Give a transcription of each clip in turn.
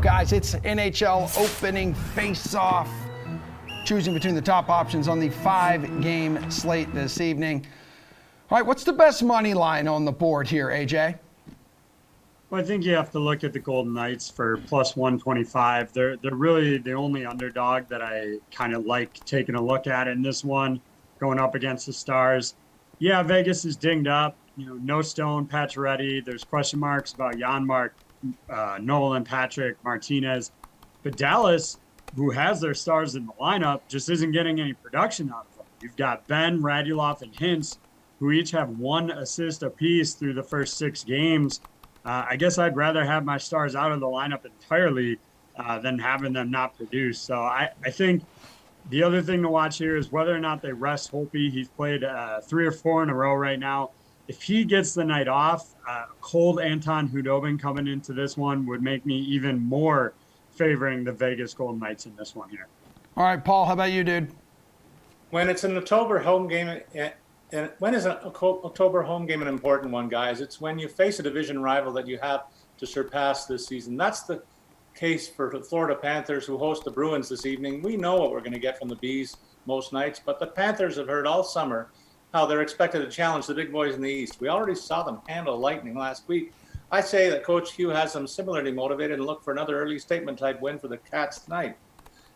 Guys, it's NHL Opening Faceoff. Choosing between the top options on the 5-game slate this evening. All right, what's the best money line on the board here, AJ? Well, I think you have to look at the Golden Knights for plus 125. They're really the only underdog that I kind of like taking a look at in this one, going up against the Stars. Yeah, Vegas is dinged up. No Stone, Pacioretty. There's question marks about Janmark, Nolan, Patrick, Martinez. But Dallas, who has their stars in the lineup, just isn't getting any production out of them. You've got Ben, Radulov, and Hintz, who each have 1 assist apiece through the first 6 games. I guess I'd rather have my stars out of the lineup entirely than having them not produce. So I think the other thing to watch here is whether or not they rest Holtby. He's played 3 or 4 in a row right now. If he gets the night off, cold Anton Khudobin coming into this one would make me even more favoring the Vegas Golden Knights in this one here. All right, Paul, how about you, dude? When it's an October home game, and when is an October home game an important one, guys? It's when you face a division rival that you have to surpass this season. That's the case for the Florida Panthers, who host the Bruins this evening. We know what we're going to get from the Bees most nights, but the Panthers have heard all summer how they're expected to challenge the big boys in the East. We already saw them handle Lightning last week. I say that Coach Hugh has them similarly motivated and look for another early statement type win for the Cats tonight.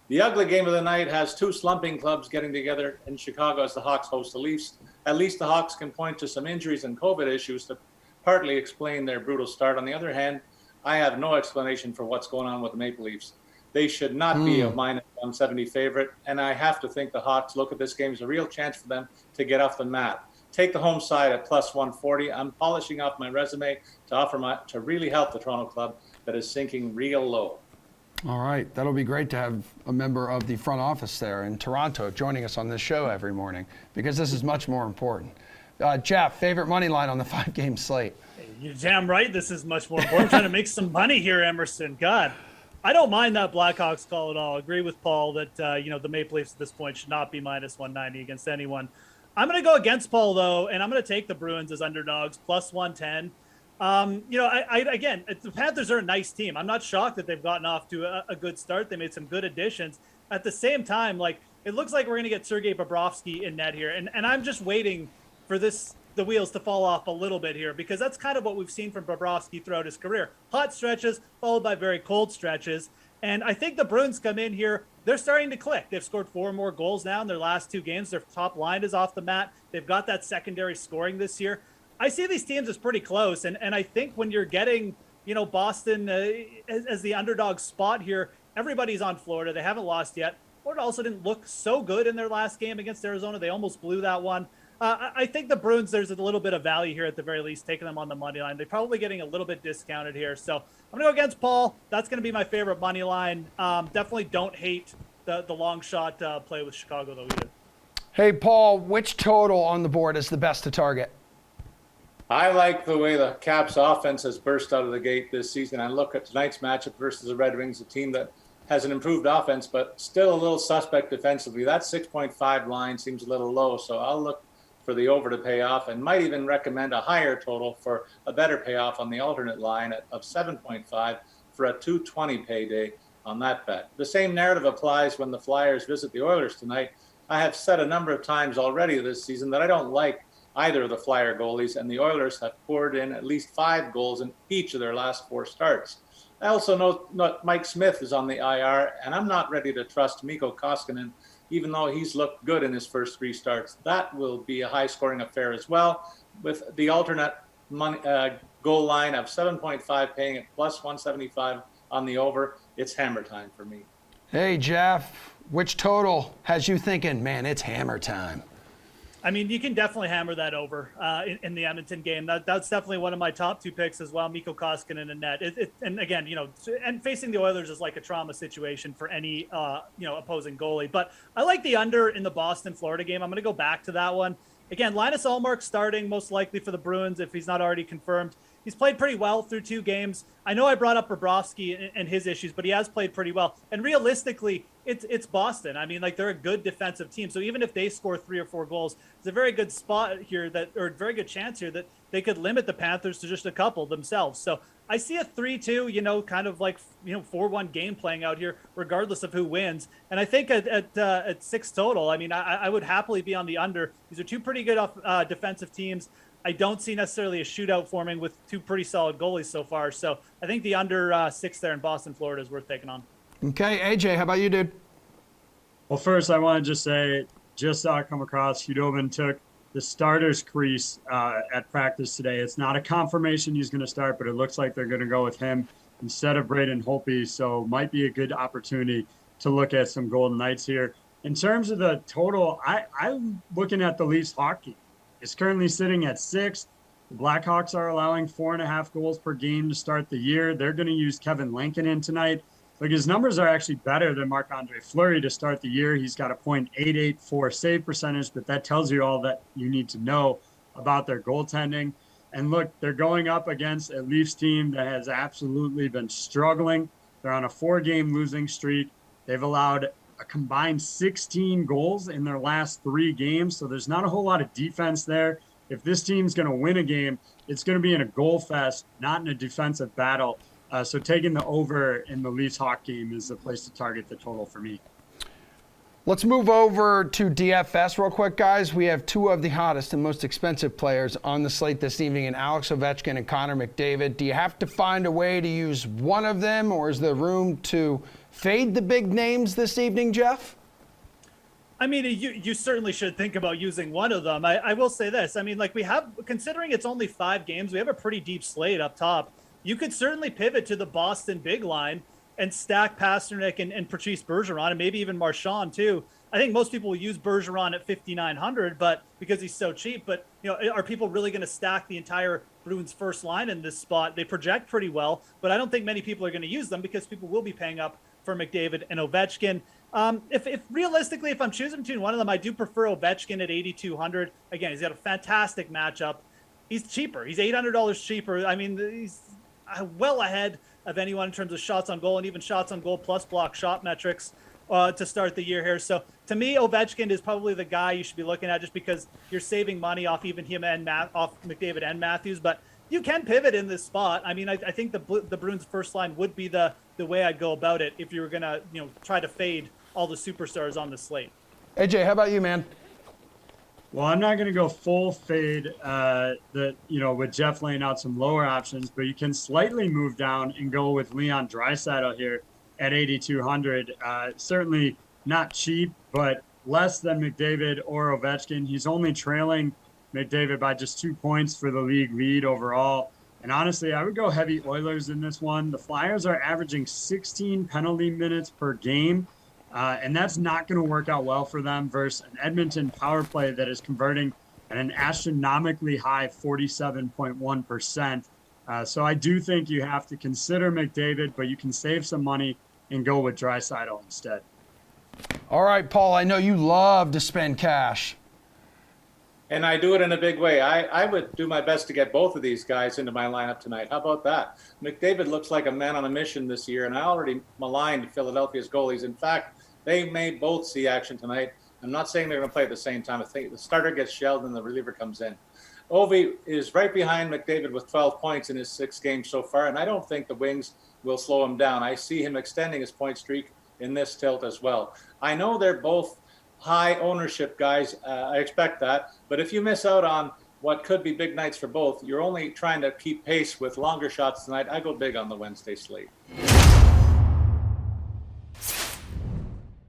The ugly game of the night has 2 slumping clubs getting together in Chicago as the Hawks host the Leafs. At least the Hawks can point to some injuries and COVID issues to partly explain their brutal start. On the other hand, I have no explanation for what's going on with the Maple Leafs. They should not be a minus 170 favorite, and I have to think the Hawks look at this game as a real chance for them to get off the mat. Take the home side at plus 140. I'm polishing off my resume to really help the Toronto club that is sinking real low. All right, that'll be great to have a member of the front office there in Toronto joining us on this show every morning, because this is much more important. Jeff, favorite money line on the 5-game slate? You're damn right this is much more important. I'm trying to make some money here, Emerson. God, I don't mind that Blackhawks call at all. I agree with Paul that the Maple Leafs at this point should not be minus 190 against anyone. I'm going to go against Paul, though, and I'm going to take the Bruins as underdogs, plus 110. Again, the Panthers are a nice team. I'm not shocked that they've gotten off to a good start. They made some good additions. At the same time, it looks like we're going to get Sergei Bobrovsky in net here. And I'm just waiting for the wheels to fall off a little bit here, because that's kind of what we've seen from Bobrovsky throughout his career. Hot stretches followed by very cold stretches. And I think the Bruins come in here, they're starting to click. They've scored 4 more goals now in their last 2 games. Their top line is off the mat. They've got that secondary scoring this year. I see these teams as pretty close. And I think when you're getting, Boston as the underdog spot here, everybody's on Florida. They haven't lost yet. Florida also didn't look so good in their last game against Arizona. They almost blew that one. I think the Bruins, there's a little bit of value here at the very least, taking them on the money line. They're probably getting a little bit discounted here. So I'm going to go against Paul. That's going to be my favorite money line. Definitely don't hate the long shot play with Chicago, though, either. Hey, Paul, which total on the board is the best to target? I like the way the Caps offense has burst out of the gate this season. I look at tonight's matchup versus the Red Wings, a team that has an improved offense, but still a little suspect defensively. That 6.5 line seems a little low, so I'll look for the over to pay off, and might even recommend a higher total for a better payoff on the alternate line of 7.5 for a 220 payday on that bet. The same narrative applies when the Flyers visit the Oilers tonight. I have said a number of times already this season that I don't like either of the Flyer goalies, and the Oilers have poured in at least 5 goals in each of their last 4 starts. I also know Mike Smith is on the IR, and I'm not ready to trust Mikko Koskinen, even though he's looked good in his first 3 starts. That will be a high-scoring affair as well, with the alternate goal line of 7.5 paying at plus 175 on the over. It's hammer time for me. Hey, Jeff, which total has you thinking, man, it's hammer time? I mean, you can definitely hammer that over in the Edmonton game. That's definitely one of my top 2 picks as well, Mikko Koskinen and net. And again, and facing the Oilers is like a trauma situation for any, opposing goalie. But I like the under in the Boston-Florida game. I'm going to go back to that one. Again, Linus Ullmark starting most likely for the Bruins if he's not already confirmed. He's played pretty well through 2 games. I know I brought up Bobrovsky and his issues, but he has played pretty well. And realistically, it's Boston. I mean, they're a good defensive team. So even if they score 3 or 4 goals, it's a very good spot here or a very good chance here that they could limit the Panthers to just a couple themselves. So I see a 3-2, kind of like 4-1 game playing out here, regardless of who wins. And I think at 6 total, I mean, I would happily be on the under. These are two pretty good defensive teams. I don't see necessarily a shootout forming with two pretty solid goalies so far. So I think the under 6 there in Boston, Florida is worth taking on. Okay, AJ, how about you, dude? Well, first, I want to just say, just saw it come across. Hudobin took the starter's crease at practice today. It's not a confirmation he's going to start, but it looks like they're going to go with him instead of Braden Holtby. So might be a good opportunity to look at some Golden Knights here. In terms of the total, I'm looking at the Leafs hockey. It's currently sitting at 6. The Blackhawks are allowing 4.5 goals per game to start the year. They're going to use Kevin Lankinen tonight. Like, his numbers are actually better than Marc-Andre Fleury to start the year. He's got a .884 save percentage, but that tells you all that you need to know about their goaltending. And look, they're going up against a Leafs team that has absolutely been struggling. They're on a 4-game losing streak. They've allowed a combined 16 goals in their last 3 games, so there's not a whole lot of defense there. If this team's going to win a game, it's going to be in a goal fest, not in a defensive battle. So taking the over in the Leafs Hawk game is the place to target the total for me. Let's move over to DFS real quick, guys. We have 2 of the hottest and most expensive players on the slate this evening, in Alex Ovechkin and Connor McDavid. Do you have to find a way to use one of them, or is there room to fade the big names this evening, Jeff? I mean, you certainly should think about using one of them. I will say this. I mean, like, we have, considering it's only 5 games, we have a pretty deep slate up top. You could certainly pivot to the Boston big line and stack Pasternak and Patrice Bergeron, and maybe even Marchand too. I think most people will use Bergeron at 5,900, but because he's so cheap. But are people really going to stack the entire Bruins first line in this spot? They project pretty well, but I don't think many people are going to use them because people will be paying up for McDavid and Ovechkin. If realistically, if I'm choosing between one of them, I do prefer Ovechkin at 8,200. Again, he's got a fantastic matchup. He's cheaper. He's $800 cheaper. I mean, he's well ahead of anyone in terms of shots on goal and even shots on goal plus block shot metrics to start the year here. So to me, Ovechkin is probably the guy you should be looking at, just because you're saving money off even him and off McDavid and Matthews. But you can pivot in this spot. I mean, I think the Bruins first line would be the way I'd go about it if you were gonna try to fade all the superstars on the slate. AJ, how about you, man? Well, I'm not going to go full fade with Jeff laying out some lower options, but you can slightly move down and go with Leon Draisaitl here at 8,200. Certainly not cheap, but less than McDavid or Ovechkin. He's only trailing McDavid by just 2 points for the league lead overall. And honestly, I would go heavy Oilers in this one. The Flyers are averaging 16 penalty minutes per game. And that's not going to work out well for them versus an Edmonton power play that is converting at an astronomically high 47.1%. So I do think you have to consider McDavid, but you can save some money and go with Draisaitl instead. All right, Paul, I know you love to spend cash. And I do it in a big way. I would do my best to get both of these guys into my lineup tonight. How about that? McDavid looks like a man on a mission this year, and I already maligned Philadelphia's goalies. In fact, they may both see action tonight. I'm not saying they're going to play at the same time. I think the starter gets shelled and the reliever comes in. Ovi is right behind McDavid with 12 points in his 6 games so far, and I don't think the Wings will slow him down. I see him extending his point streak in this tilt as well. I know they're both high ownership guys. I expect that. But if you miss out on what could be big nights for both, you're only trying to keep pace with longer shots tonight. I go big on the Wednesday slate.